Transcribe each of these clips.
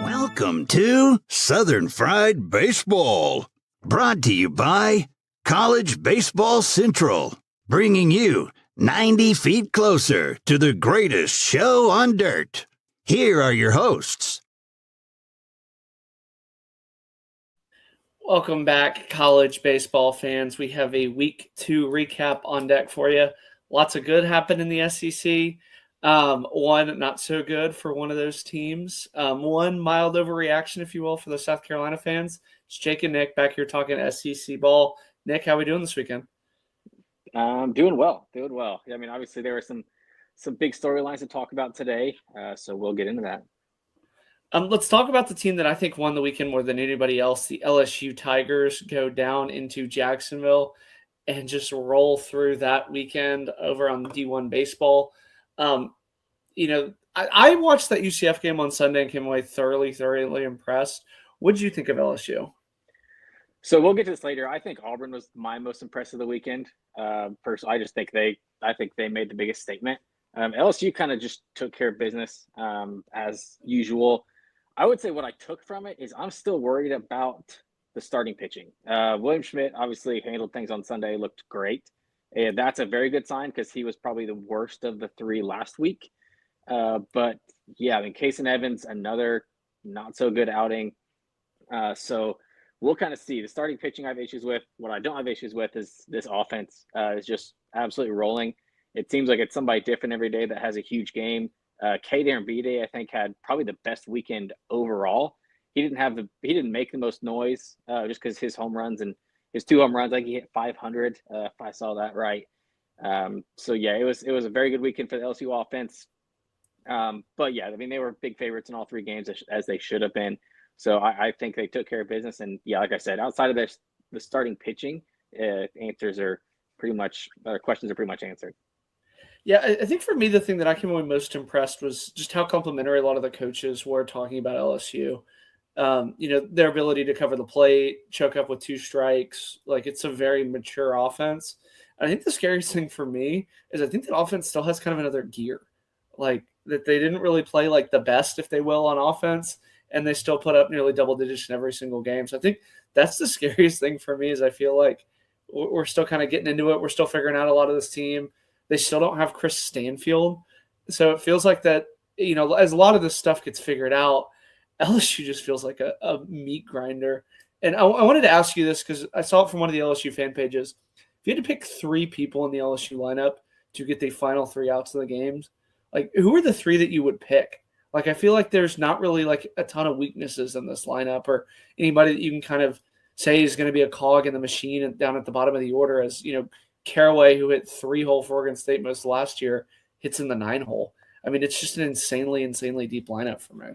Welcome to Southern Fried Baseball, brought to you by College Baseball Central, bringing you 90 feet closer to the greatest show on dirt. Here are your hosts. Welcome back, college baseball fans. We have a week 2 recap on deck for you. Lots of good happened in the SEC. One not so good for one of those teams. One mild overreaction, if you will, for the South Carolina fans. It's Jake and Nick back here talking SEC ball. Nick, how are we doing this weekend? Doing well. I mean, obviously there were some big storylines to talk about today, so we'll get into that. Let's talk about the team that I think won the weekend more than anybody else. The LSU Tigers go down into Jacksonville and just roll through that weekend over on D1 baseball. I watched that UCF game on Sunday and came away thoroughly impressed. What did you think of LSU? So we'll get to this later. I think Auburn was my most impressive of the weekend. Personally, I think they made the biggest statement. LSU kind of just took care of business as usual. I would say what I took from it is I'm still worried about the starting pitching. William Schmidt obviously handled things on Sunday, looked great. And that's a very good sign because he was probably the worst of the three last week. But yeah, I mean, Kason Evans, another not so good outing. So we'll kind of see. The starting pitching I have issues with. What I don't have issues with is this offense is just absolutely rolling. It seems like it's somebody different every day that has a huge game. Kade Arambide, I think, had probably the best weekend overall. He didn't make the most noise just because his home runs and his 2 home runs, I think he hit 500 if I saw that right. So yeah, it was a very good weekend for the LSU offense. But yeah, I mean, they were big favorites in all 3 games as they should have been. So I think they took care of business. And yeah, like I said, outside of the starting pitching, questions are pretty much answered. Yeah, I think for me, the thing that I came away most impressed was just how complimentary a lot of the coaches were talking about LSU. Their ability to cover the plate, choke up with 2 strikes. Like, it's a very mature offense. And I think the scariest thing for me is I think that offense still has kind of another gear. Like, that they didn't really play like the best, if they will, on offense, and they still put up nearly double digits in every single game. So I think that's the scariest thing for me is I feel like we're still kind of getting into it. We're still figuring out a lot of this team. They still don't have Chris Stanfield. So it feels like that, as a lot of this stuff gets figured out, LSU just feels like a meat grinder. And I wanted to ask you this because I saw it from one of the LSU fan pages. If you had to pick 3 people in the LSU lineup to get the final 3 outs of the games, like, who are the 3 that you would pick? Like, I feel like there's not really like a ton of weaknesses in this lineup or anybody that you can kind of say is going to be a cog in the machine down at the bottom of the order, as Caraway, who hit 3 hole for Oregon State most last year, hits in the 9 hole. I mean, it's just an insanely deep lineup for me.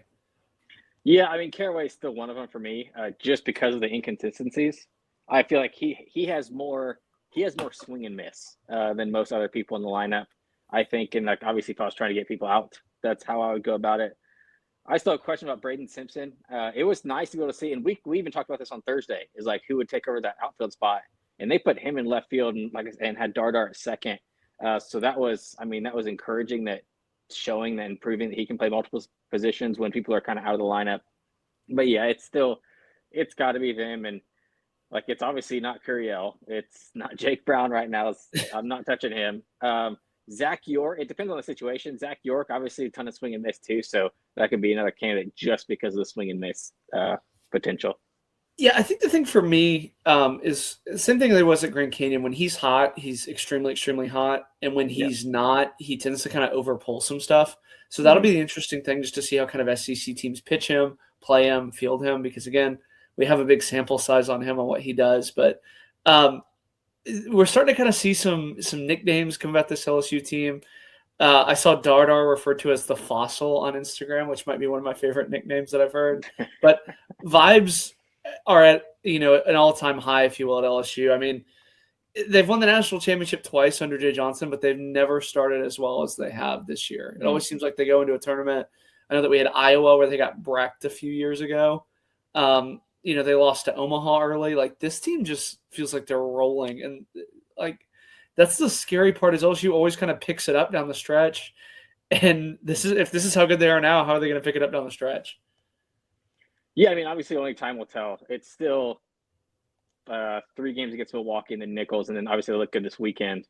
Yeah, I mean, Caraway is still one of them for me, just because of the inconsistencies. I feel like he has more swing and miss than most other people in the lineup. I think, and like obviously, if I was trying to get people out, that's how I would go about it. I still have a question about Braden Simpson. It was nice to be able to see, and we even talked about this on Thursday, is like who would take over that outfield spot, and they put him in left field and had Dardar at second. So that was encouraging, that showing and proving that he can play multiple positions when people are kind of out of the lineup. But yeah, it's got to be them, and like it's obviously not Curiel, it's not Jake Brown right now. I'm not touching him. Zach York, it depends on the situation. Zach York, obviously a ton of swing and miss too, so that could be another candidate just because of the swing and miss potential. Yeah, I think the thing for me is the same thing there was at Grand Canyon. When he's hot, he's extremely hot. And when he's not, he tends to kind of overpull some stuff. So that'll be the interesting thing, just to see how kind of SEC teams pitch him, play him, field him. Because, again, we have a big sample size on him and what he does. But we're starting to kind of see some nicknames come about this LSU team. I saw Dardar referred to as the Fossil on Instagram, which might be one of my favorite nicknames that I've heard. But vibes are at an all-time high, if you will, at LSU. I mean, they've won the national championship twice under Jay Johnson, but they've never started as well as they have this year. It always seems like they go into a tournament. I know that we had Iowa where they got wrecked a few years ago. They lost to Omaha early. Like, this team just feels like they're rolling. And, like, that's the scary part is LSU always kind of picks it up down the stretch. And if this is how good they are now, how are they going to pick it up down the stretch? Yeah, I mean, obviously only time will tell. It's still 3 games against Milwaukee and then Nichols, and then obviously they look good this weekend.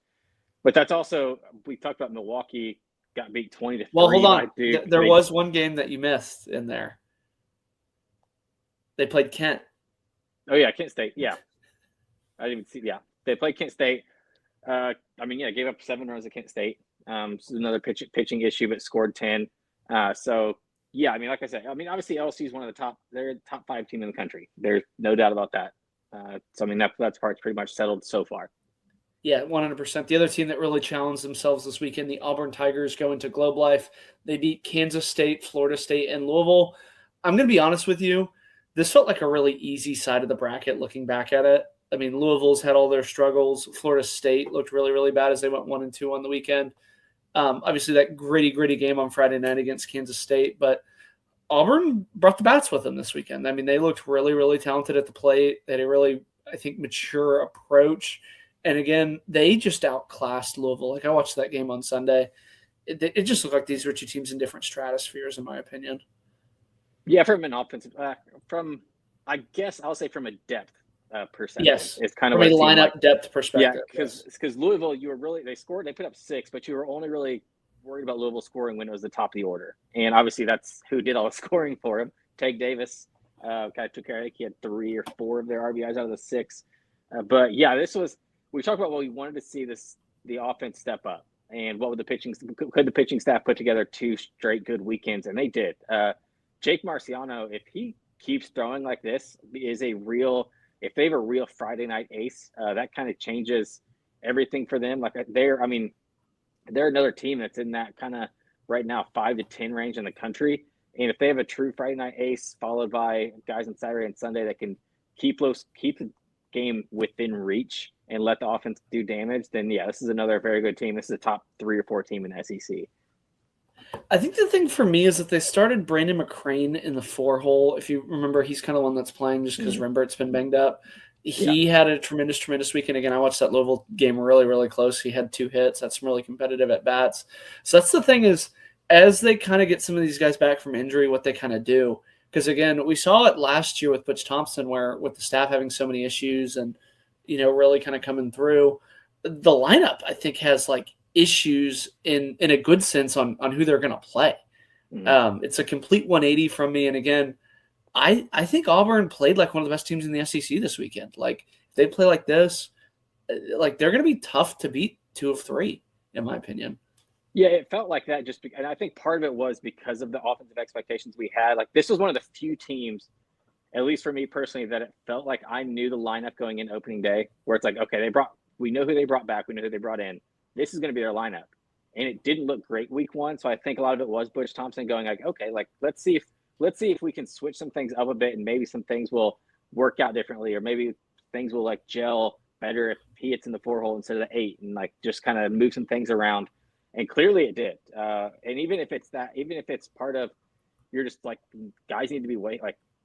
But that's also, we talked about Milwaukee got beat 20-3. Well, hold on. There was one game that you missed in there. They played Kent. Oh, yeah, Kent State. Yeah. I didn't even see. Yeah. They played Kent State. Gave up 7 runs at Kent State. This is another pitching issue, but scored 10. Yeah, I mean, like I said, obviously LSU is one of the top. They're a top 5 team in the country. There's no doubt about that. That part's pretty much settled so far. Yeah, 100%. The other team that really challenged themselves this weekend, the Auburn Tigers, go into Globe Life. They beat Kansas State, Florida State, and Louisville. I'm going to be honest with you. This felt like a really easy side of the bracket looking back at it. I mean, Louisville's had all their struggles. Florida State looked really, really bad as they went 1-2 on the weekend. Obviously, that gritty game on Friday night against Kansas State. But Auburn brought the bats with them this weekend. I mean, they looked really, really talented at the plate. They had a really, I think, mature approach. And again, they just outclassed Louisville. Like, I watched that game on Sunday. It just looked like these were 2 teams in different stratospheres, in my opinion. Yeah, from an offensive, I guess I'll say from a depth perspective. Yes, it's kind of from a lineup depth perspective. Yeah, because Louisville, they put up 6, but you were only really worried about Louisville scoring when it was the top of the order, and obviously that's who did all the scoring for him. Tag Davis kind of took care of it. He had 3 or 4 of their RBIs out of the 6. But yeah, we talked about we wanted to see the offense step up, and could the pitching staff put together 2 straight good weekends, and they did. Jake Marciano, if he keeps throwing like this, if they have a real Friday night ace, that kind of changes everything for them. Like they're another team that's in that kind of right now 5 to 10 range in the country. And if they have a true Friday night ace followed by guys on Saturday and Sunday that can keep the game within reach and let the offense do damage, then yeah, this is another very good team. This is a top 3 or 4 team in the SEC. I think the thing for me is that they started Brandon McCrane in the 4 hole. If you remember, he's kind of one that's playing just because Rembert's been banged up. He had a tremendous weekend. Again, I watched that Louisville game really, really close. He had 2 hits. That's some really competitive at-bats. So that's the thing is, as they kind of get some of these guys back from injury, what they kind of do. Because, again, we saw it last year with Butch Thompson where with the staff having so many issues and, really kind of coming through. The lineup, I think, has, issues in a good sense on who they're going to play. It's a complete 180 from me. And again, I think Auburn played like one of the best teams in the SEC this weekend. Like if they play like this, they're going to be tough to beat 2 of 3, in my opinion. Yeah, it felt like that and I think part of it was because of the offensive expectations we had. Like this was one of the few teams, at least for me personally, that it felt like I knew the lineup going in opening day where it's like, okay, we know who they brought back. We know who they brought in. This is going to be their lineup. And it didn't look great week 1. So I think a lot of it was Butch Thompson going like, okay, let's see if we can switch some things up a bit and maybe some things will work out differently, or maybe things will gel better if he hits in the 4 hole instead of the 8 and just kind of move some things around. And clearly it did. And even if it's part of, you're just guys need to be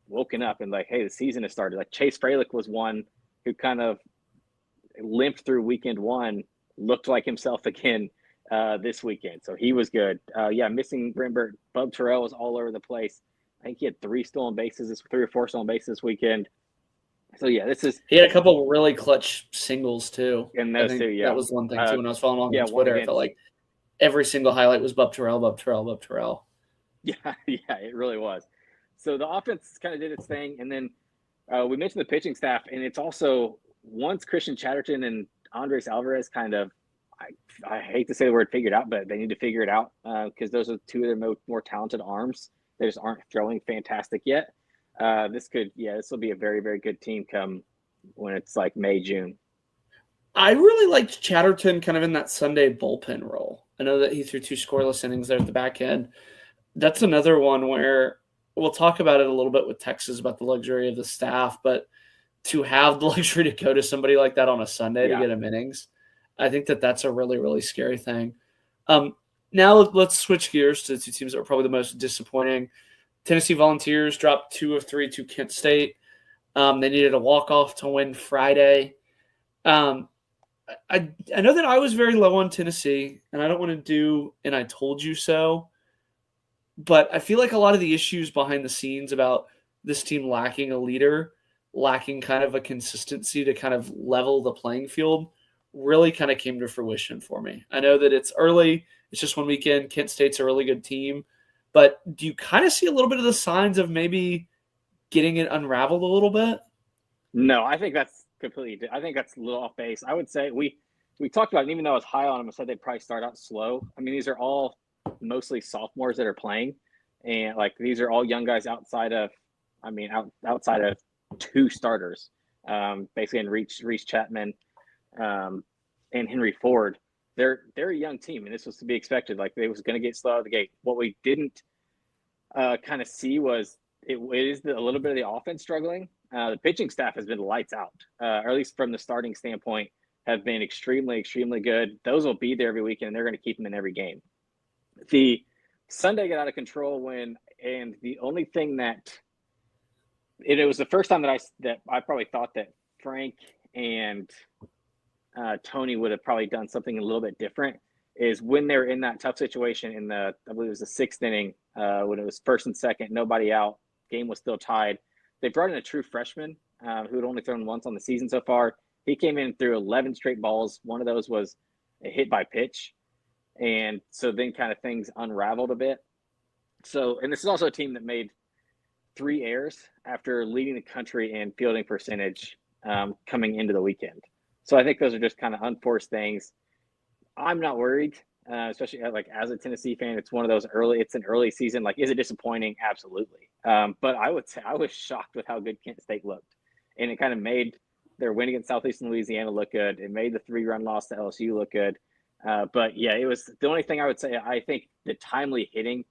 woken up and hey, the season has started. Chase Fralick was one who kind of limped through weekend 1, looked like himself again this weekend. So he was good. Missing Rembert. Bub Terrell was all over the place. I think he had 3 or 4 stolen bases this weekend. So yeah, he had a couple of really clutch singles too. And those too, yeah. That was one thing too. When I was following along on Twitter, I felt like every single highlight was Bub Terrell. Yeah, it really was. So the offense kind of did its thing, and then we mentioned the pitching staff, and it's also once Christian Chatterton and Andres Alvarez kind of, I hate to say the word figured out, but they need to figure it out because those are 2 of their more talented arms. They just aren't throwing fantastic yet. This will be a very, very good team come when it's May, June. I really liked Chatterton kind of in that Sunday bullpen role. I know that he threw 2 scoreless innings there at the back end. That's another one where we'll talk about it a little bit with Texas about the luxury of the staff, but to have the luxury to go to somebody like that on a Sunday to Yeah. get him innings, I think that's a really, really scary thing. Now let's switch gears to the two teams that were probably the most disappointing. Tennessee Volunteers dropped 2 of 3 to Kent State. They needed a walk-off to win Friday. I know that I was very low on Tennessee, and I don't want to do and I told you so, but I feel like a lot of the issues behind the scenes about this team lacking a leader, lacking kind of a consistency to kind of level the playing field, really kind of came to fruition for me. I know that it's early. It's just one weekend. Kent State's a really good team. But do you kind of see a little bit of the signs of maybe getting it unraveled a little bit? No, I think that's completely. I think that's a little off base. I would say we talked about it, even though I was high on them, I said they'd probably start out slow. I mean, these are all mostly sophomores that are playing, and like these are all young guys outside of 2 starters, basically in Reese Chapman, and Henry Ford. They're a young team, and this was to be expected. Like they was going to get slow out of the gate. What we didn't kind of see was it is a little bit of the offense struggling. The pitching staff has been lights out, or at least from the starting standpoint, have been extremely, extremely good. Those will be there every weekend, and they're going to keep them in every game. The Sunday got out of control and the only thing that it was the first time that I probably thought that Frank and Tony would have probably done something a little bit different is when they're in that tough situation in I believe it was the 6th inning, when it was 1st and 2nd, nobody out, game was still tied. They brought in a true freshman who had only thrown once on the season so far. He came in and threw 11 straight balls. One of those was a hit by pitch. And so then kind of things unraveled a bit. So, and this is also a team that made 3 errors after leading the country in fielding percentage coming into the weekend. So I think those are just kind of unforced things. I'm not worried, especially like as a Tennessee fan. It's one of those it's an early season. Like, is it disappointing? Absolutely. But I would say I was shocked with how good Kent State looked, and it kind of made their win against Southeastern Louisiana look good. It made the 3-run loss to LSU look good. But yeah, it was the only thing I would say. I think the timely hitting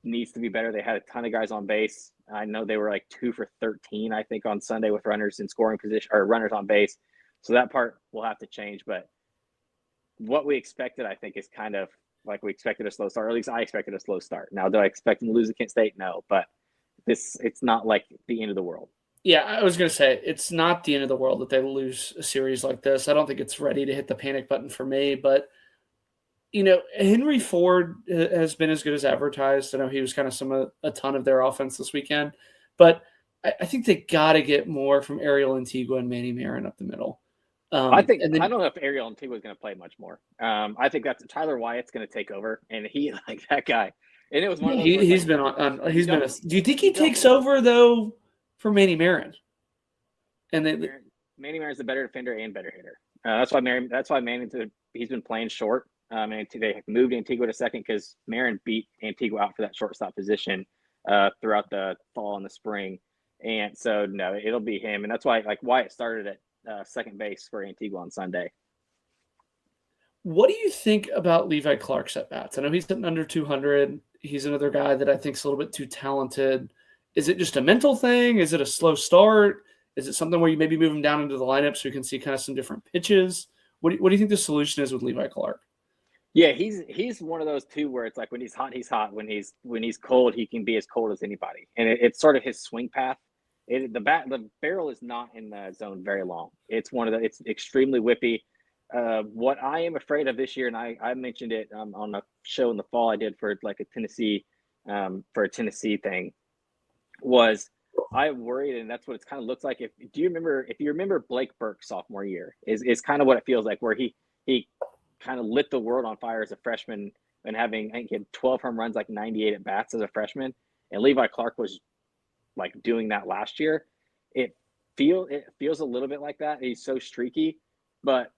needs to be better. They had a ton of guys on base. I know they were like 2 for 13, I think, on Sunday with runners in scoring position or runners on base. So that part will have to change. But what we expected, I think, is kind of like we expected a slow start, or at least I expected a slow start. Now, do I expect them to lose to Kent State? No, but it's not like the end of the world. Yeah, I was going to say, it's not the end of the world that they lose a series like this. I don't think it's ready to hit the panic button for me, but Henry Ford has been as good as advertised. I know he was kind of a ton of their offense this weekend, but I think they got to get more from Ariel Antigua and Manny Marin up the middle. I don't know if Ariel Antigua is going to play much more. I think that's Tyler Wyatt's going to take over, and he like that guy. And it was one of those. He's been on. He's been. Do you think he takes over though for Manny Marin? And Manny Marin's the better defender and better hitter. That's why Manny. He's been playing short. And they moved Antigua to second because Marin beat Antigua out for that shortstop position throughout the fall and the spring. And so, no, it'll be him. And that's why, like, Wyatt started at second base for Antigua on Sunday. What do you think about Levi Clark's at-bats? I know he's hitting under 200. He's another guy that I think is a little bit too talented. Is it just a mental thing? Is it a slow start? Is it something where you maybe move him down into the lineup so you can see kind of some different pitches? What do you think the solution is with Levi Clark? Yeah, he's one of those two where it's like when he's hot, he's hot. When he's cold, he can be as cold as anybody. And it's sort of his swing path. The barrel is not in the zone very long. It's it's extremely whippy. What I am afraid of this year, and I mentioned it on a show in the fall I did for like a Tennessee thing, was I worried, and that's what it kind of looks like. If you remember Blake Burke sophomore year is kind of what it feels like, where he kind of lit the world on fire as a freshman and I think he had 12 home runs, like 98 at bats as a freshman. And Levi Clark was like doing that last year. It feels a little bit like that. He's so streaky, but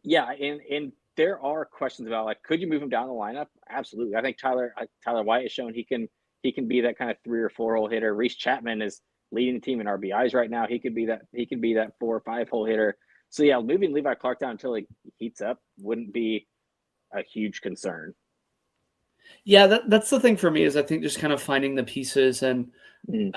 yeah. And there are questions about like, could you move him down the lineup? Absolutely. I think Tyler Wyatt has shown he can be that kind of 3 or 4 hole hitter. Reese Chapman is leading the team in RBIs right now. He could be that 4 or 5 hole hitter. So yeah, moving Levi Clark down until he heats up wouldn't be a huge concern. Yeah, that's the thing for me is I think just kind of finding the pieces. And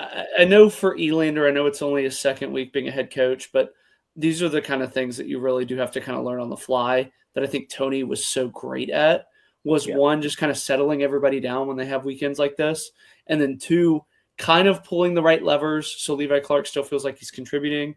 I know for Elander, I know it's only his second week being a head coach, but these are the kind of things that you really do have to kind of learn on the fly that I think Tony was so great at was one, just kind of settling everybody down when they have weekends like this. And then two, kind of pulling the right levers so Levi Clark still feels like he's contributing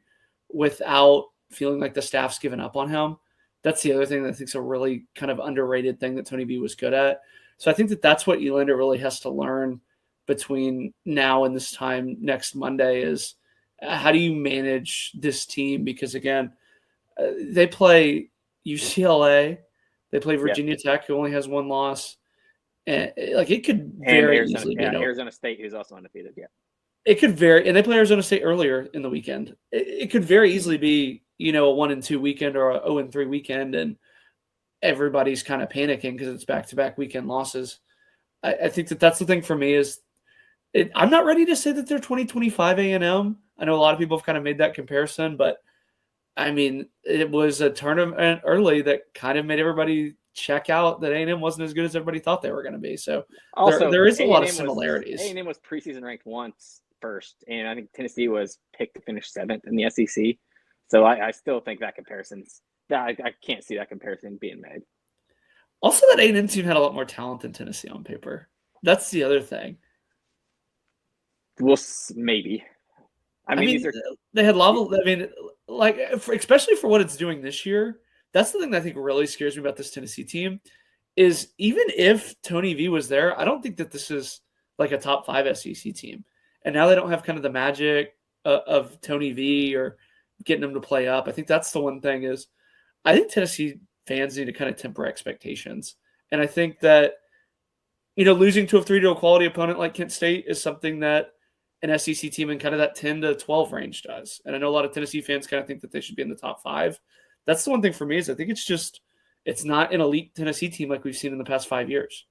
without feeling like the staff's given up on him. That's the other thing that I think is a really kind of underrated thing that Tony V was good at. So I think that that's what Elander really has to learn between now and this time next Monday is how do you manage this team? Because again, they play UCLA, they play Virginia Tech, who only has one loss, and like it could very easily be Arizona State, who's also undefeated. Yeah, it could very, and they play Arizona State earlier in the weekend. It could very easily be a 1-2 weekend or a 0-3 weekend, and everybody's kind of panicking because it's back-to-back weekend losses. I think that that's the thing for me is. I'm not ready to say that they're 2025 A&M. I know a lot of people have kind of made that comparison, but I mean, it was a tournament early that kind of made everybody check out that A&M wasn't as good as everybody thought they were going to be. So also, there is a lot of similarities. A&M was preseason ranked once first, and I think Tennessee was picked to finish 7th in the SEC. So I still think that I can't see that comparison being made. Also, that A&M team had a lot more talent than Tennessee on paper. That's the other thing. Well, maybe. I mean they had level. I mean, like especially for what it's doing this year. That's the thing that I think really scares me about this Tennessee team. Is even if Tony V was there, I don't think that this is like a top 5 SEC team. And now they don't have kind of the magic of Tony V or getting them to play up. I think that's the one thing is, I think Tennessee fans need to kind of temper expectations. And I think that losing to a 3-0 quality opponent like Kent State is something that an SEC team in kind of that 10 to 12 range does. And I know a lot of Tennessee fans kind of think that they should be in the top 5. That's the one thing for me is I think it's not an elite Tennessee team like we've seen in the past 5 years.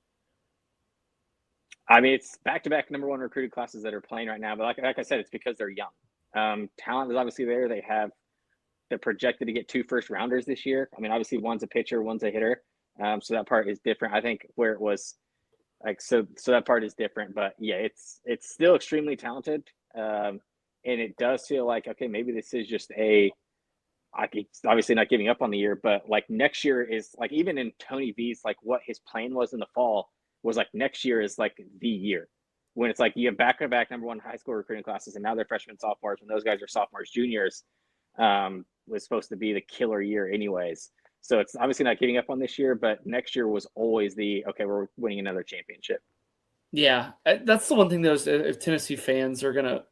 I mean, it's back-to-back number 1 recruited classes that are playing right now. But like I said, it's because they're young. Talent is obviously there. They're projected to get 2 first-rounders this year. I mean, obviously one's a pitcher, one's a hitter. So that part is different. I think where it was – so that part is different, but yeah, it's still extremely talented, and it does feel like okay, maybe this is just obviously not giving up on the year, but like next year is like even in Tony V's like what his plan was in the fall was like next year is like the year when it's like you have back-to-back number 1 high school recruiting classes, and now they're freshmen, sophomores, when those guys are sophomores, juniors, was supposed to be the killer year anyways. So it's obviously not giving up on this year, but next year was always we're winning another championship. Yeah, that's the one thing though, is if Tennessee fans are going to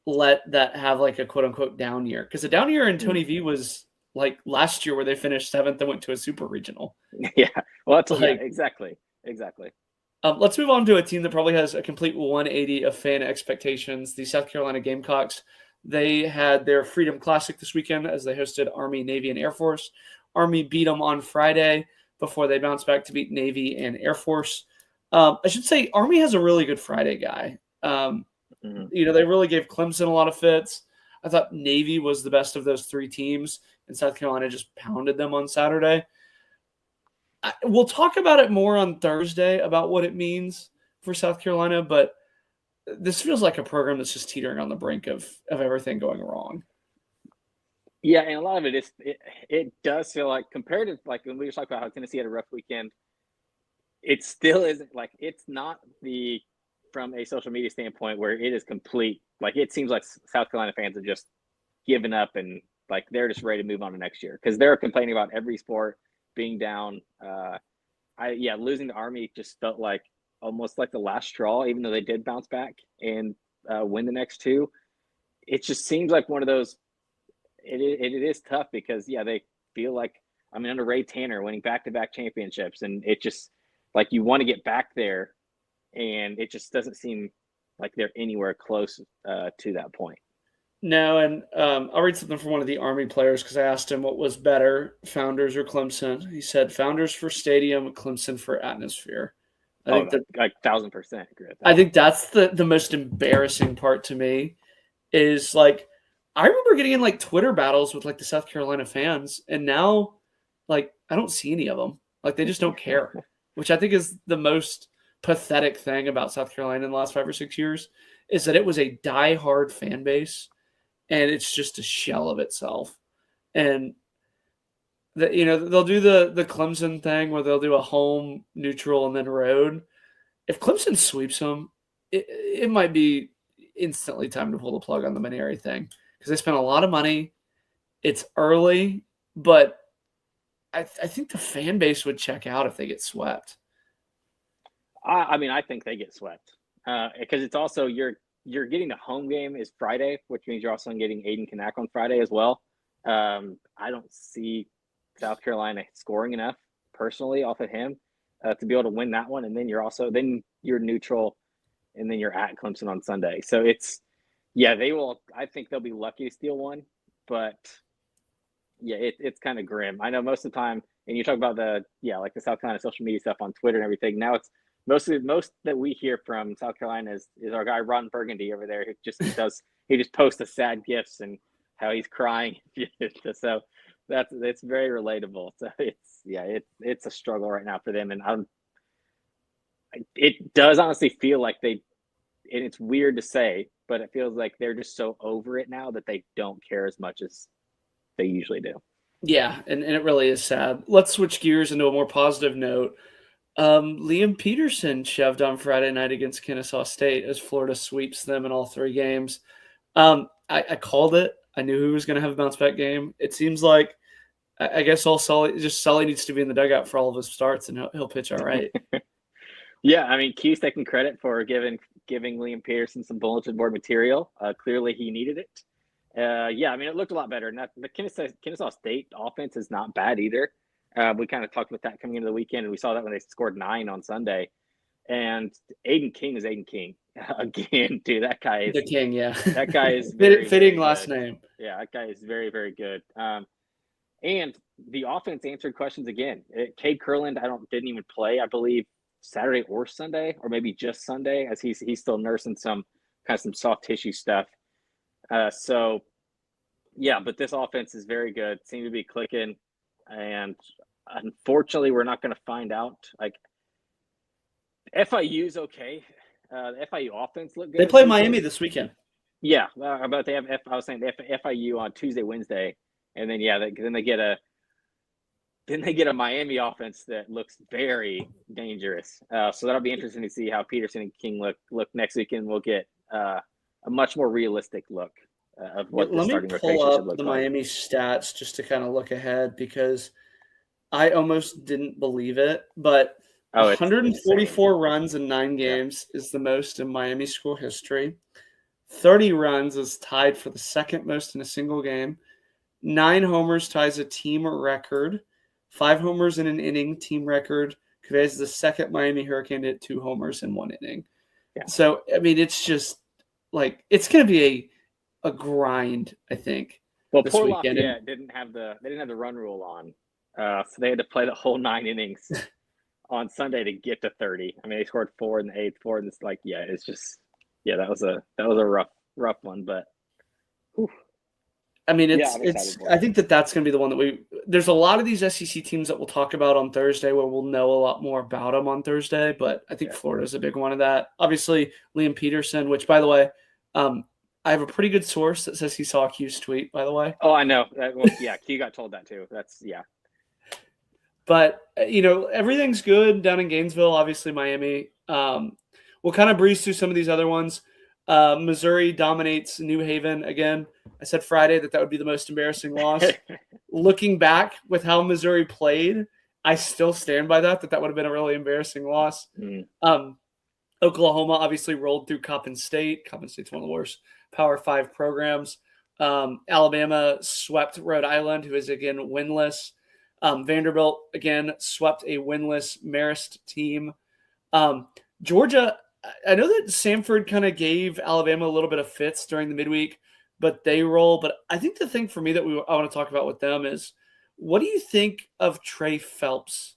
let that have like a quote unquote down year. Because a down year in Tony V was like last year where they finished 7th and went to a super regional. Yeah, well, that's exactly. Let's move on to a team that probably has a complete 180 of fan expectations. The South Carolina Gamecocks. They had their Freedom Classic this weekend as they hosted Army, Navy, and Air Force. Army beat them on Friday before they bounced back to beat Navy and Air Force. I should say Army has a really good Friday guy. They really gave Clemson a lot of fits. I thought Navy was the best of those 3 teams, and South Carolina just pounded them on Saturday. We'll talk about it more on Thursday about what it means for South Carolina, but this feels like a program that's just teetering on the brink of everything going wrong. Yeah, and a lot of it is it does feel like compared to like when we were talking about how Tennessee had a rough weekend, it still isn't like it's not from a social media standpoint where it is complete. Like it seems like South Carolina fans have just given up and like they're just ready to move on to next year because they're complaining about every sport being down. Losing to Army just felt like almost like the last straw, even though they did bounce back and win the next 2. It just seems like one of those. It is tough because they feel like under Ray Tanner winning back-to-back championships, and it just like you want to get back there, and it just doesn't seem like they're anywhere close to that point. No, and I'll read something from one of the Army players because I asked him what was better, Founders or Clemson. He said Founders for stadium, Clemson for atmosphere. I think that like 1,000% agree with that. I think that's the most embarrassing part to me is like I remember getting in like Twitter battles with like the South Carolina fans, and now like I don't see any of them. Like they just don't care, which I think is the most pathetic thing about South Carolina in the last 5 or 6 years is that it was a diehard fan base, and it's just a shell of itself. And they'll do the Clemson thing where they'll do a home, neutral, and then road. If Clemson sweeps them, it might be instantly time to pull the plug on the Mainieri thing because they spent a lot of money. It's early, but I think the fan base would check out if they get swept. I mean, I think they get swept because it's also you're getting the home game is Friday, which means you're also getting Aiden Kanak on Friday as well. I don't see South Carolina scoring enough personally off of him to be able to win that one, and then you're neutral, and then you're at Clemson on Sunday. So they will. I think they'll be lucky to steal one, but yeah, it's kind of grim. I know most of the time, and you talk about the South Carolina social media stuff on Twitter and everything. Now it's most that we hear from South Carolina is our guy Ron Burgundy over there who just posts the sad gifs and how he's crying. So it's very relatable. So it's a struggle right now for them, and it does honestly feel like and it's weird to say, but it feels like they're just so over it now that they don't care as much as they usually do. Yeah, and it really is sad. Let's switch gears into a more positive note. Liam Peterson shoved on Friday night against Kennesaw State as Florida sweeps them in all 3 games. I called it. I knew he was going to have a bounce back game. It seems like, I guess Sully needs to be in the dugout for all of his starts, and he'll pitch all right. Yeah, I mean, Q's taking credit for giving Liam Peterson some bulletin board material. Clearly, he needed it. I mean, it looked a lot better. The Kennesaw State offense is not bad either. We kind of talked about that coming into the weekend, and we saw that when they scored 9 on Sunday. And Aiden King is Aiden King again, dude. That guy is the king. Yeah, that guy is very, fitting very last good. name. Yeah, that guy is very, very good. And the offense answered questions again. Cade Kurland, didn't even play, I believe, Saturday or Sunday, or maybe just Sunday, as he's still nursing some soft tissue stuff. But this offense is very good. Seems to be clicking, and unfortunately, we're not going to find out. Like FIU's okay. The FIU offense looked good. They play Miami this weekend. Yeah, but they have. I was saying they have FIU on Tuesday, Wednesday, and then they get a Miami offense that looks very dangerous. So that'll be interesting to see how Peterson and King look next weekend. We'll get a much more realistic look of what the starting rotation should look like. Let me pull up the Miami stats just to kind of look ahead, because I almost didn't believe it, but 144 runs in 9 games is the most in Miami school history. 30 runs is tied for the second most in a single game. 9 homers ties a team record. 5 homers in an inning, team record. Cavez is the second Miami Hurricane to hit 2 homers in 1 inning. Yeah. So, I mean, it's just like, it's going to be a grind, I think. Well, poor Lafayette didn't have the run rule on. So they had to play the whole 9 innings on Sunday to get to 30. I mean, they scored 4 in the 8th, 4 in this. It's just, that was a rough one, but. Whew. I mean, I think that's going to be the one that there's a lot of these SEC teams that we'll talk about on Thursday where we'll know a lot more about them on Thursday, but I think Florida's a big one of that. Obviously, Liam Peterson, which, by the way, I have a pretty good source that says he saw Q's tweet, by the way. Oh, I know. Q got told that too. But, everything's good down in Gainesville, obviously Miami. We'll kind of breeze through some of these other ones. Missouri dominates New Haven again. I said Friday that would be the most embarrassing loss. Looking back with how Missouri played, I still stand by that would have been a really embarrassing loss. Oklahoma obviously rolled through Coppin State. Coppin State's one of the worst Power 5 programs. Alabama swept Rhode Island, who is again winless. Vanderbilt again swept a winless Marist team. Georgia, I know that Samford kind of gave Alabama a little bit of fits during the midweek, but they roll. But I think the thing for me that I want to talk about with them is, what do you think of Trey Phelps'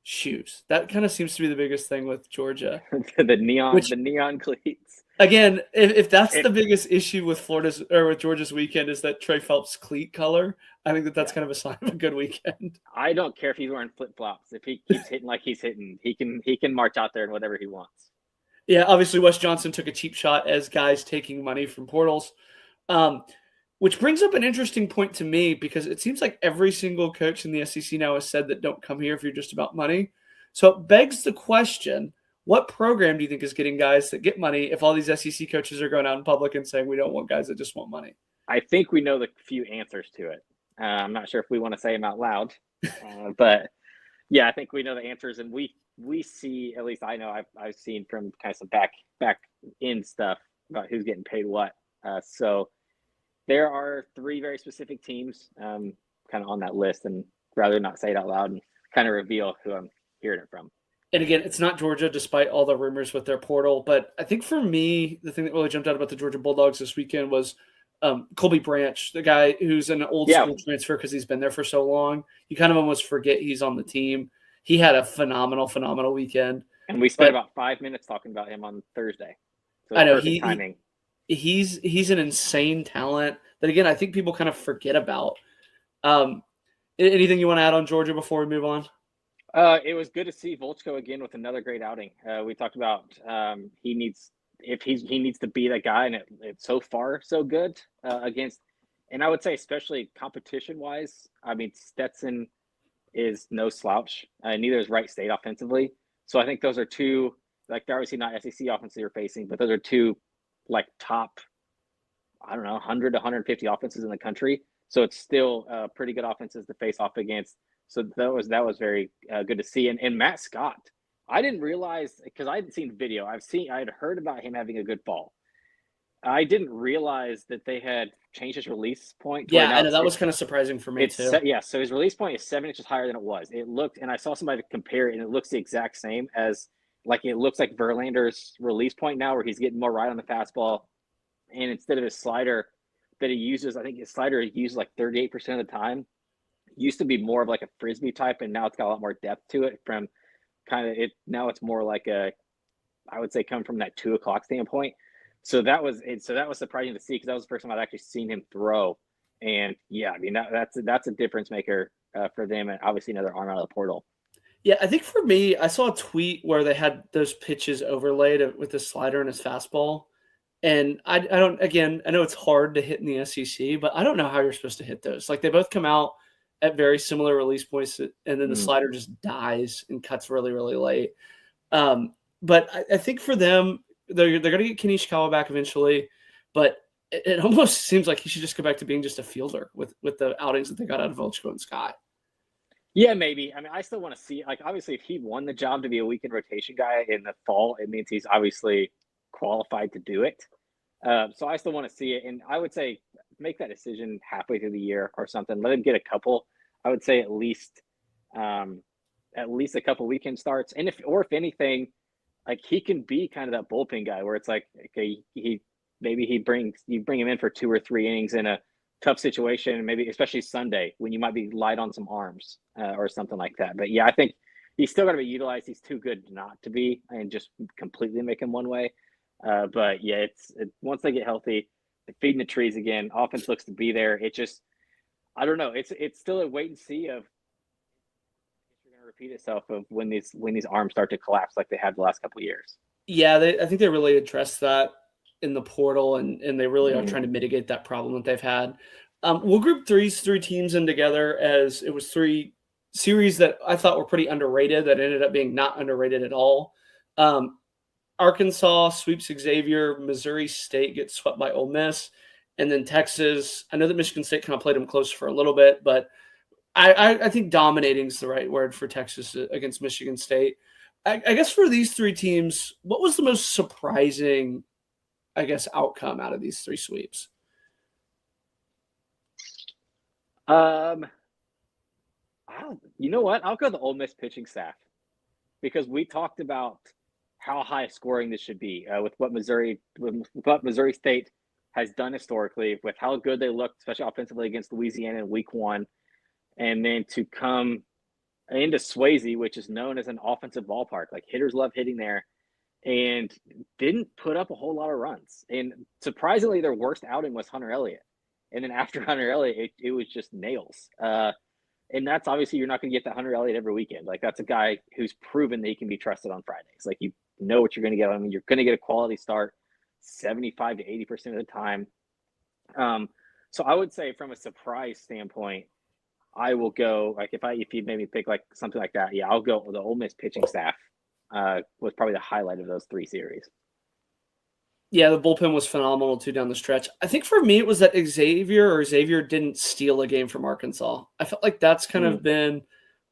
shoes? That kind of seems to be the biggest thing with Georgia. the neon cleats. Again, if that's the biggest issue with with Georgia's weekend is that Trey Phelps cleat color, I think that's kind of a sign of a good weekend. I don't care if he's wearing flip flops. If he keeps hitting like he's hitting, he can march out there in whatever he wants. Yeah, obviously Wes Johnson took a cheap shot as guys taking money from portals. Um, which brings up an interesting point to me because it seems like every single coach in the SEC now has said that don't come here if you're just about money. So it begs the question, what program do you think is getting guys that get money if all these SEC coaches are going out in public and saying we don't want guys that just want money? I think we know the few answers to it. I'm not sure if we want to say them out loud, but yeah, I think we know the answers, and we see, at least I know I've seen from kind of some back end stuff about who's getting paid what. So there are 3 very specific teams kind of on that list, and rather not say it out loud and kind of reveal who I'm hearing it from. And again, it's not Georgia, despite all the rumors with their portal. But I think for me, the thing that really jumped out about the Georgia Bulldogs this weekend was Colby Branch, the guy who's an old school transfer because he's been there for so long. You kind of almost forget he's on the team. He had a phenomenal weekend. And we spent about 5 minutes talking about him on Thursday. So I know timing. He's an insane talent that, again, I think people kind of forget about. Anything you want to add on Georgia before we move on? It was good to see Volchko again with another great outing. We talked about he needs to be that guy, and it's so far so good against. And I would say, especially competition wise, I mean, Stetson is no slouch. Neither is Wright State offensively. So I think those are 2, like, they're obviously not SEC offenses you're facing, but those are 2 like top, I don't know, 100 to 150 offenses in the country. So it's still pretty good offenses to face off against. So that was very good to see. And Matt Scott, I didn't realize, because I hadn't seen video. I had heard about him having a good fall. I didn't realize that they had changed his release point. Yeah, I know that was kind of surprising for me too. Yeah, so his release point is 7 inches higher than it was. It looked, and I saw somebody compare it, and it looks the exact same as, like, it looks like Verlander's release point now, where he's getting more right on the fastball, and instead of his slider that he uses, I think his slider he uses like 38% of the time. Used to be more of like a frisbee type, and now it's got a lot more depth to it. From kind of it now, it's more like I would say, come from that 2 o'clock standpoint. So that was surprising to see, because that was the first time I'd actually seen him throw. And yeah, I mean that's a difference maker for them, and obviously another arm out of the portal. Yeah, I think for me, I saw a tweet where they had those pitches overlaid with the slider and his fastball. And I don't, again, I know it's hard to hit in the SEC, but I don't know how you're supposed to hit those. Like, they both come out at very similar release points, and then the slider just dies and cuts really, really late. But I think for them, they're going to get Kenny Ishikawa back eventually, but it almost seems like he should just go back to being just a fielder with the outings that they got out of Volchko and Scott. Yeah, maybe. I mean, I still want to see, like, obviously, if he won the job to be a weekend rotation guy in the fall, it means he's obviously qualified to do it. So I still want to see it. And I would say make that decision halfway through the year or something. Let him get a couple. I would say at least a couple weekend starts. And if anything, like, he can be kind of that bullpen guy where it's like, okay, you bring him in for 2 or 3 innings in a tough situation, maybe especially Sunday when you might be light on some arms or something like that. But yeah, I think he's still got to be utilized. He's too good not to be, and just completely make him one way. But yeah, it's once they get healthy, they're feeding the trees again. Offense looks to be there. It just, I don't know. It's still a wait and see of it's going to repeat itself of when these arms start to collapse like they had the last couple of years. Yeah, I think they really addressed that in the portal, and they really are trying to mitigate that problem that they've had. We'll group these 3 teams in together, as it was 3 series that I thought were pretty underrated that ended up being not underrated at all. Arkansas sweeps Xavier, Missouri State gets swept by Ole Miss, and then Texas. I know that Michigan State kind of played them close for a little bit, but I think dominating is the right word for Texas against Michigan State. I guess for these 3 teams, what was the most surprising, I guess, outcome out of these 3 sweeps? You know what? I'll go the Ole Miss pitching staff, because we talked about how high scoring this should be with what Missouri State has done historically, with how good they looked, especially offensively against Louisiana in week 1, and then to come into Swayze, which is known as an offensive ballpark. Like, hitters love hitting there, and didn't put up a whole lot of runs. And surprisingly, their worst outing was Hunter Elliott. And then after Hunter Elliott, it was just nails. And that's obviously, you're not going to get that Hunter Elliott every weekend. Like, that's a guy who's proven that he can be trusted on Fridays. Like, know what you're going to get. I mean, you're going to get a quality start 75 to 80% of the time. So I would say from a surprise standpoint, I will go like if you made me pick like something like that, yeah, I'll go with the Ole Miss pitching staff. Was probably the highlight of those 3 series. Yeah, the bullpen was phenomenal too down the stretch. I think for me it was that Xavier didn't steal a game from Arkansas. I felt like that's kind of been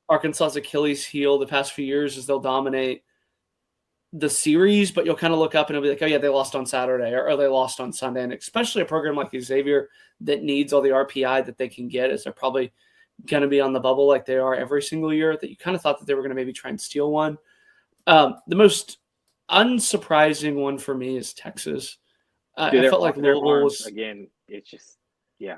Arkansas's Achilles heel the past few years, is they'll dominate the series, but you'll kind of look up and it'll be like, oh yeah, they lost on Saturday or they lost on Sunday. And especially a program like Xavier that needs all the RPI that they can get, as they're probably going to be on the bubble like they are every single year, that you kind of thought that they were going to maybe try and steal one. The most unsurprising one for me is Texas. I felt like Louisville was again. It's just, yeah.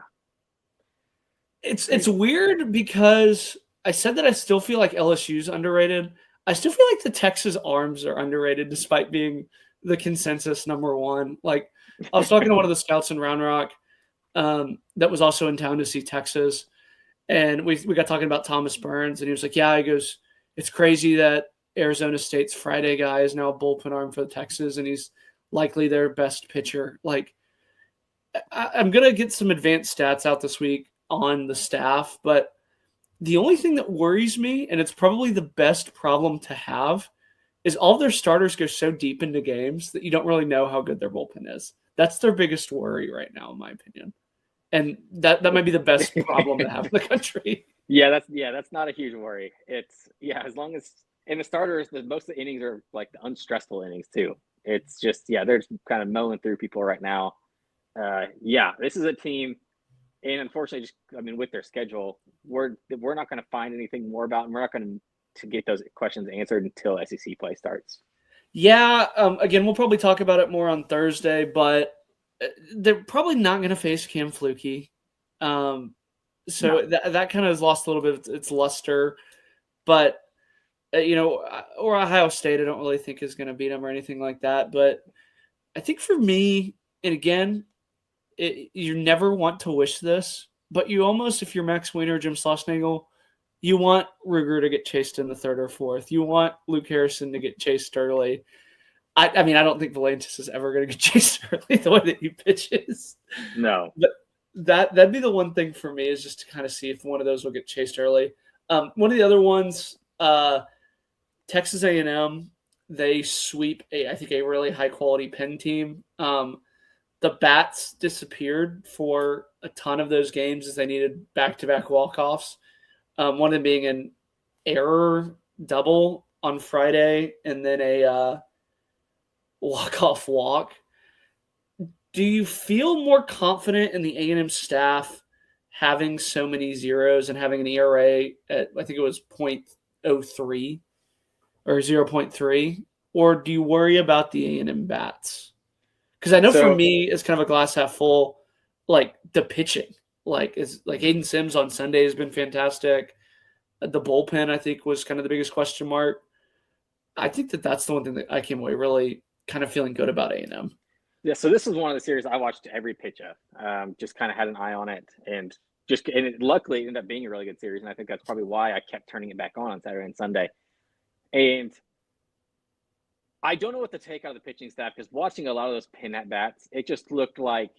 It's weird because I said that I still feel like LSU's underrated. I still feel like the Texas arms are underrated despite being the consensus number one. Like, I was talking to one of the scouts in Round Rock that was also in town to see Texas. And we got talking about Thomas Burns, and he was like, yeah, he goes, it's crazy that Arizona State's Friday guy is now a bullpen arm for the Texas, and he's likely their best pitcher. Like, I'm going to get some advanced stats out this week on the staff, but the only thing that worries me, and it's probably the best problem to have, is all of their starters go so deep into games that you don't really know how good their bullpen is. That's their biggest worry right now, in my opinion. And that might be the best problem to have in the country. Yeah, that's not a huge worry. It's as long as, and the starters, most of the innings are like the unstressful innings too. It's just, they're just kind of mowing through people right now. This is a team, and unfortunately, with their schedule, we're not going to find anything more about, and we're not going to get those questions answered until SEC play starts. Yeah, again, we'll probably talk about it more on Thursday, but they're probably not going to face Cam Flukie. That kind of has lost a little bit of its luster. But, or Ohio State, I don't really think is going to beat them or anything like that. But I think for me, and again, you never want to wish this, but you almost, if you're Max Weiner or Jim Schlossnagle, you want Ruger to get chased in the 3rd or 4th. You want Luke Harrison to get chased early. I don't think Volantis is ever going to get chased early the way that he pitches. No. But that'd be the one thing for me, is just to kind of see if one of those will get chased early. One of the other ones, Texas A&M, they sweep I think a really high-quality Penn team. The bats disappeared for a ton of those games as they needed back-to-back walk-offs. One of them being an error double on Friday and then a walk-off walk. Do you feel more confident in the A&M staff having so many zeros and having an ERA at, I think it was 0.03 or 0.3? Or do you worry about the A&M bats? Because I know for me, it's kind of a glass half full, like the pitching. Like Aiden Sims on Sunday has been fantastic. The bullpen, I think, was kind of the biggest question mark. I think that's the one thing that I came away really kind of feeling good about A&M. Yeah, so this was one of the series I watched every pitch of. Just kind of had an eye on it, and luckily it ended up being a really good series, and I think that's probably why I kept turning it back on Saturday and Sunday. And I don't know what to take out of the pitching staff, because watching a lot of those pin at bats, it looked like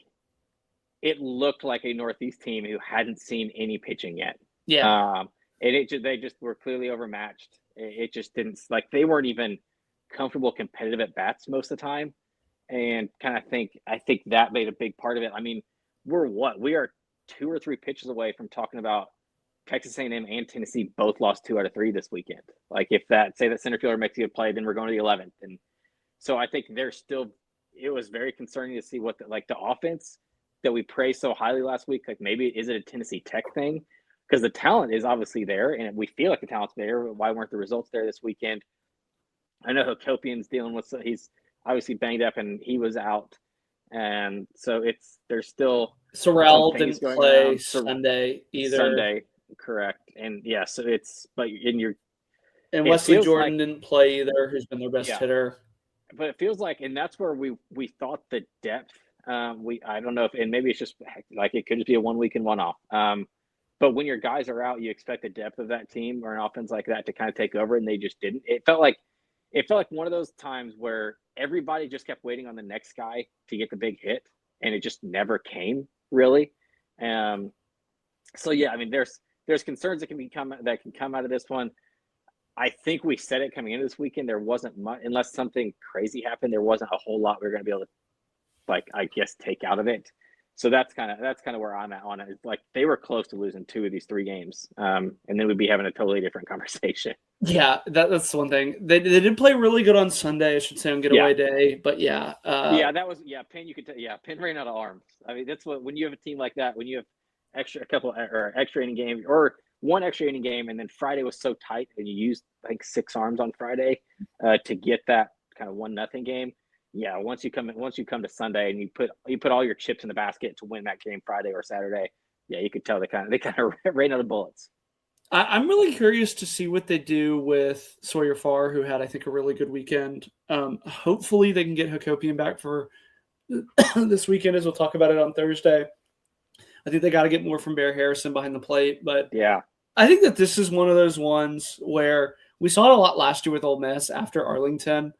a Northeast team who hadn't seen any pitching yet. Yeah. And they just were clearly overmatched. It just didn't, like, they weren't even comfortable competitive at bats most of the time. And I think that made a big part of it. I mean, we are 2 or 3 pitches away from talking about Texas A&M and Tennessee both lost 2 out of 3 this weekend. Like, if say that center fielder makes a good play, then we're going to the 11th. And so I think it was very concerning to see what the offense that we praised so highly last week, like, maybe is it a Tennessee Tech thing? Because the talent is obviously there, and we feel like the talent's there. Why weren't the results there this weekend? I know Hakopian's dealing with, he's obviously banged up and he was out. And so there's still. Sorrell didn't play Sunday either. Sunday, correct. And yeah, so and Wesley Jordan didn't play either, who's been their best hitter. But it feels like, and that's where we thought the depth, I don't know if, and maybe it's just like, it could just be a 1 week and one off. But when your guys are out, you expect the depth of that team or an offense like that to kind of take over, and they just didn't. It felt like it felt like one of those times where everybody just kept waiting on the next guy to get the big hit, and it just never came really. So yeah, I mean, there's concerns that can come out of this one. I think we said it coming into this weekend. There wasn't much, unless something crazy happened. There wasn't a whole lot we were going to be able to, like, I guess, take out of it. So that's kind of where I'm at on it. It's like they were close to losing 2 of these 3 games, and then we'd be having a totally different conversation. Yeah, that's one thing. They did play really good on Sunday, I should say, on getaway day. But yeah, that was Penn. You could Penn ran out of arms. I mean, that's what when you have a team like that, when you have extra inning game or one extra inning game, and then Friday was so tight, and you used like 6 arms on Friday to get that kind of 1-0 game. Yeah, once you come to Sunday and you put all your chips in the basket to win that game Friday or Saturday, yeah, you could tell they kind of ran out of bullets. I'm really curious to see what they do with Sawyer Farr, who had, I think, a really good weekend. Hopefully they can get Hakopian back for this weekend, as we'll talk about it on Thursday. I think they got to get more from Bear Harrison behind the plate. But yeah, I think that this is one of those ones where we saw it a lot last year with Ole Miss after Arlington,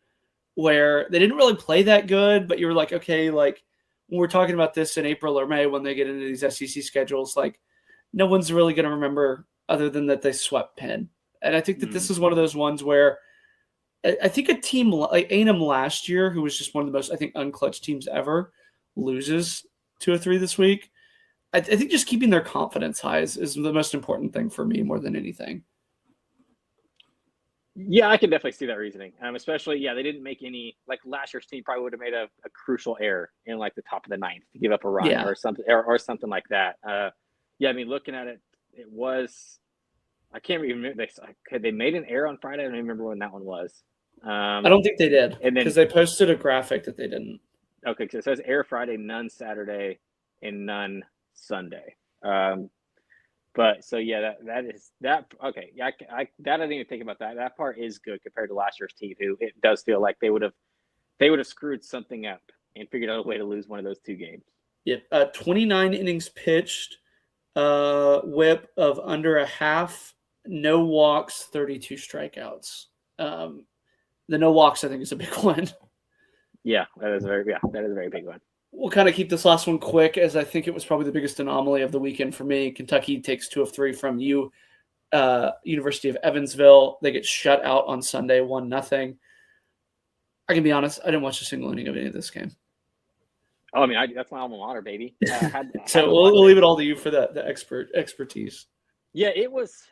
where they didn't really play that good, but you were like, okay, like when we're talking about this in April or May when they get into these SEC schedules, like no one's really going to remember other than that they swept Penn. And I think that this is one of those ones where I think a team like A&M last year, who was just one of the most, I think, unclutched teams ever, loses 2 or 3 this week. I think just keeping their confidence high is the most important thing for me more than anything. Yeah, I can definitely see that reasoning. Especially, they didn't make any, like last year's team probably would have made a crucial error in like the top of the 9th to give up a run or something like that. I mean, looking at it, it was, I can't even remember, they made an error on Friday. I don't even remember when that one was. I don't think they did, because they posted a graphic that they didn't. Okay, so it says error Friday, none Saturday, and none Sunday. But so that is that. Okay, that I didn't even think about that. That part is good compared to last year's team, who it does feel like they would have screwed something up and figured out a way to lose one of those 2 games. Yep, 29 innings pitched, whip of under a half, no walks, 32 strikeouts. The no walks, I think, is a big one. Yeah, that is a very big one. We'll kind of keep this last one quick, as I think it was probably the biggest anomaly of the weekend for me. Kentucky takes 2 of 3 from University of Evansville. They get shut out on Sunday, 1-0. I can be honest, I didn't watch a single inning of any of this game. Oh, I mean, that's my alma mater, baby. So we'll leave it all to you for the expertise. Yeah, it was.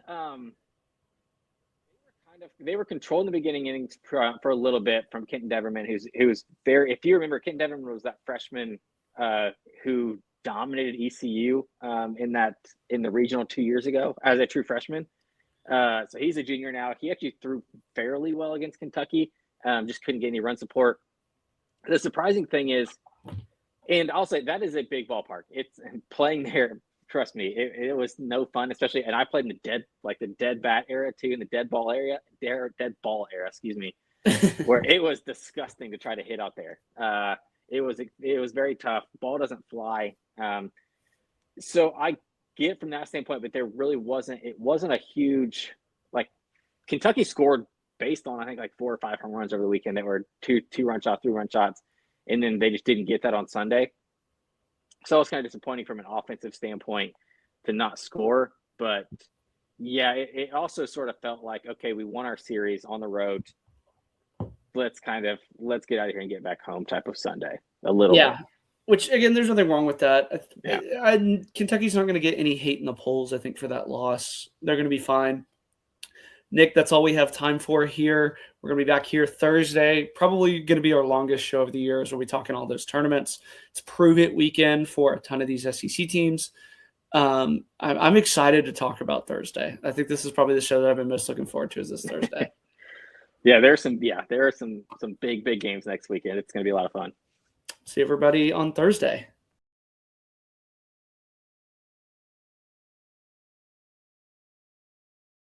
They were controlling the beginning innings for a little bit from Kenton Deverman, who's very. If you remember, Kenton Deverman was that freshman who dominated ECU in the regional 2 years ago as a true freshman. So he's a junior now. He actually threw fairly well against Kentucky. Just couldn't get any run support. The surprising thing is, and I'll say that is a big ballpark. It's playing there. Trust me, it was no fun, especially. And I played in the dead bat era too, in the dead ball era, excuse me, where it was disgusting to try to hit out there. It was very tough. Ball doesn't fly. So I get from that standpoint, but there really wasn't. It wasn't a huge, like, Kentucky scored based on, I think, like 4 or 5 home runs over the weekend that were 2-run shots, 3-run shots, and then they just didn't get that on Sunday. So it's kind of disappointing from an offensive standpoint to not score. But yeah, it also sort of felt like, okay, we won our series on the road. Let's get out of here and get back home type of Sunday a little bit. Which, again, there's nothing wrong with that. Yeah. Kentucky's not going to get any hate in the polls, I think, for that loss. They're going to be fine. Nick, that's all we have time for here. We're going to be back here Thursday. Probably going to be our longest show of the year as we'll be talking all those tournaments. It's Prove It weekend for a ton of these SEC teams. I'm excited to talk about Thursday. I think this is probably the show that I've been most looking forward to is this Thursday. There are some big games next weekend. It's going to be a lot of fun. See everybody on Thursday.